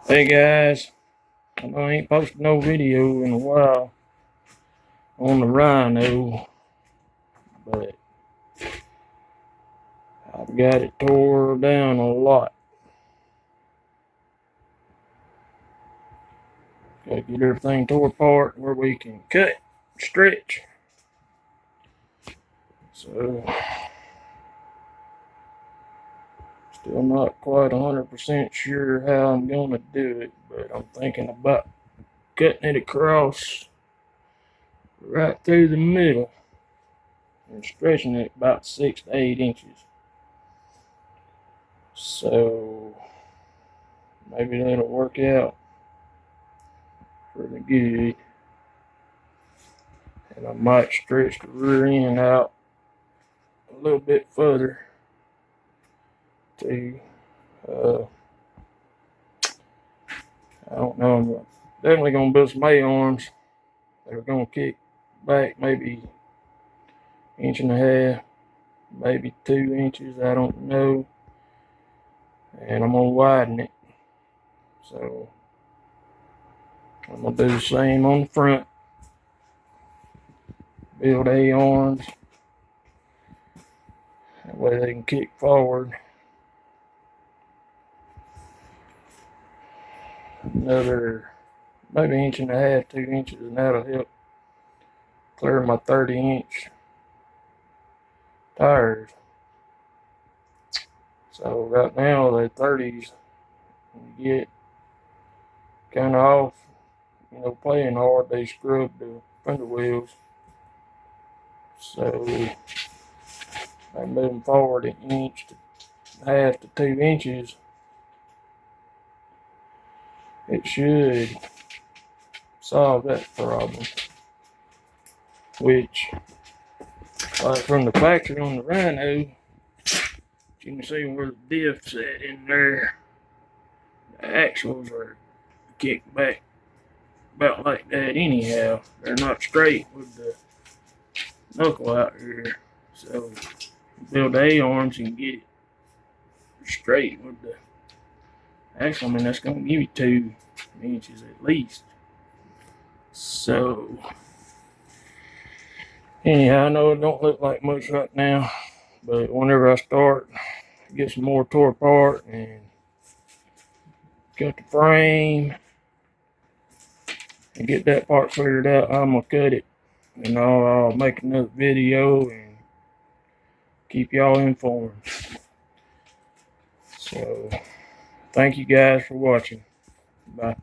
Hey guys, I know I ain't posted no video in a while on the Rhino, but I've got it tore down a lot. Gotta get everything tore apart where we can cut, stretch. So, still not quite 100% sure how I'm gonna do it, but I'm thinking about cutting it across right through the middle and stretching it about 6 to 8 inches. So, maybe that'll work out pretty good. And I might stretch the rear end out a little bit further to, I don't know, I'm definitely going to build some A-arms that are going to kick back maybe 1.5 inches, maybe 2 inches, I don't know. And I'm going to widen it. So I'm going to do the same on the front. Build A-arms. That way they can kick forward. Another maybe 1.5 inches, 2 inches, and that'll help clear my 30-inch tires. So right now the 30s get kind of off, playing hard. They scrub the fender wheels. So I move them forward 1.5 to 2 inches. It should solve that problem. Which, like from the factory on the Rhino, you can see where the diff's at in there. The axles are kicked back about like that anyhow. They're not straight with the knuckle out here. So build the A-arms and get it straight with the axle. I mean, that's going to give you 2 inches at least. So anyhow, I know it don't look like much right now, but whenever I start, get some more tore apart and cut the frame and get that part figured out, I'm gonna cut it, and I'll make another video and keep y'all informed. So thank you guys for watching. Bye.